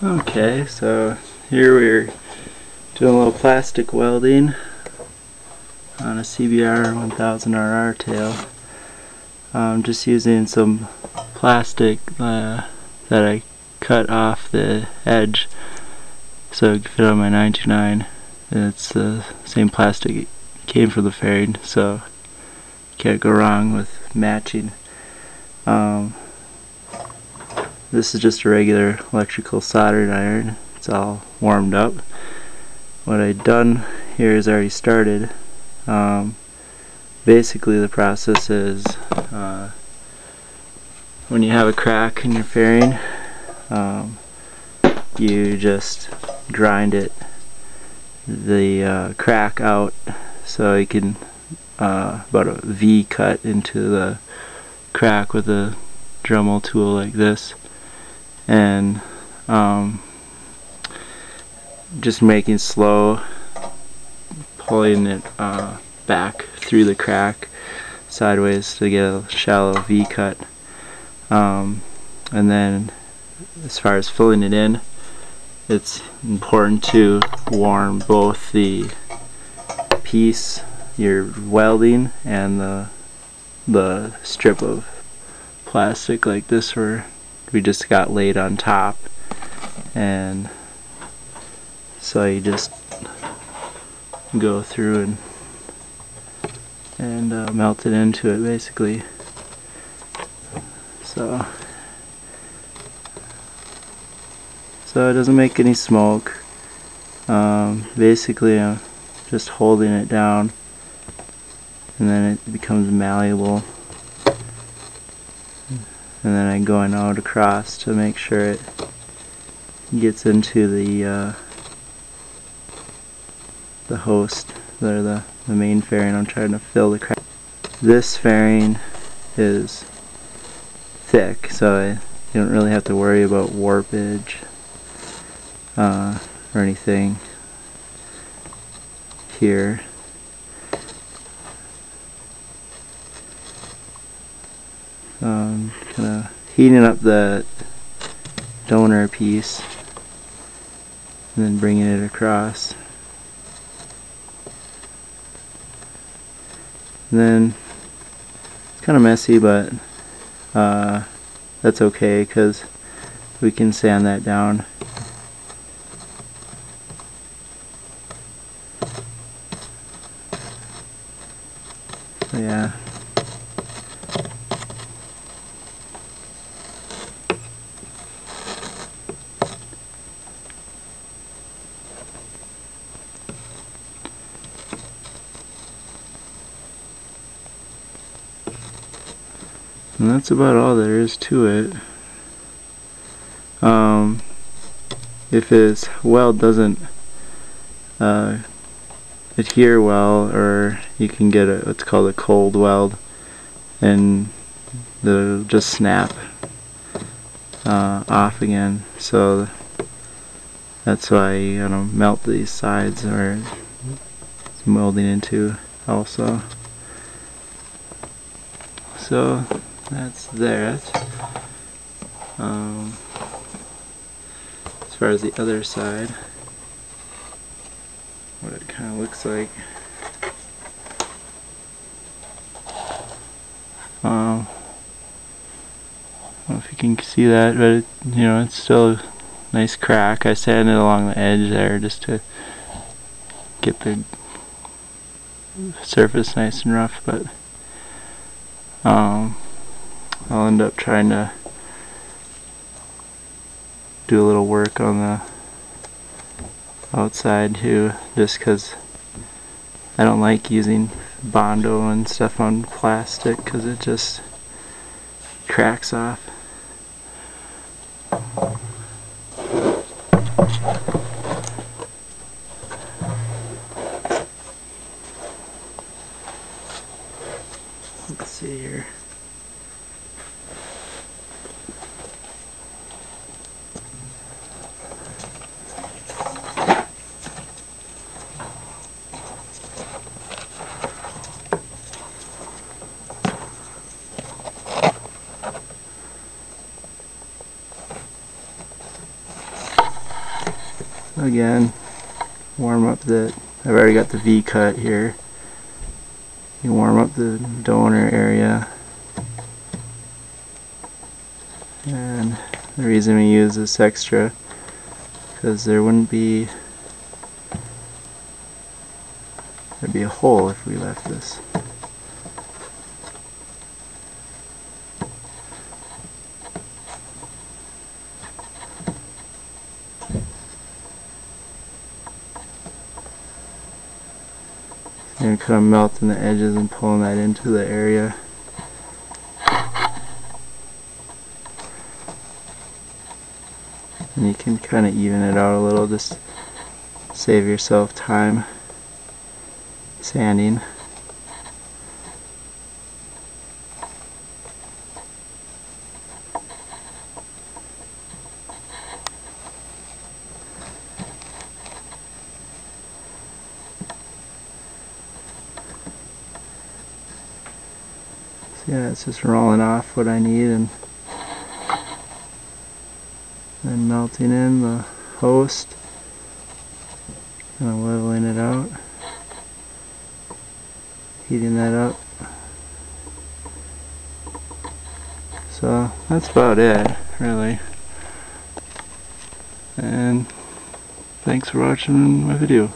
Okay, so here we're doing a little plastic welding on a CBR 1000RR tail. I'm just using some plastic that I cut off the edge so it could fit on my 929. And it's the same plastic it came from the fairing, so can't go wrong with matching. This is just a regular electrical soldering iron. It's all warmed up. What I've done here is already started. Basically the process is when you have a crack in your fairing, you just grind the crack out so you can about a V cut into the crack with a Dremel tool like this, and just making slow, pulling it back through the crack sideways to get a shallow V cut. And then as far as filling it in, it's important to warm both the piece you're welding and the strip of plastic like this where we just got laid on top. And so you just go through and melt it into it basically. So it doesn't make any smoke. Basically I'm just holding it down and then it becomes malleable, and then I'm going out across to make sure it gets into the host, the main fairing. I'm trying to fill the crack. This fairing is thick, so you don't really have to worry about warpage or anything here. I'm kind of heating up the donor piece and then bringing it across. And then it's kind of messy, but that's okay because we can sand that down. So yeah. And that's about all there is to it. If his weld doesn't adhere well, or you can get what's called a cold weld, and they'll just snap off again. So that's why you gotta melt these sides where it's welding into also. So that's that. As far as the other side, what it kind of looks like. I don't know if you can see that, but it's still a nice crack. I sanded it along the edge there just to get the surface nice and rough, but I'll end up trying to do a little work on the outside too, just because I don't like using Bondo and stuff on plastic because it just cracks off. Let's see here. again, warm up I've already got the V cut here. You warm up the donor area. And the reason we use this extra, because there'd be a hole if we left this. And kind of melting the edges and pulling that into the area. And you can kind of even it out a little, just save yourself time sanding. So yeah, it's just rolling off what I need and then melting in the host, kind of leveling it out, heating that up. So that's about it, really. And thanks for watching my video.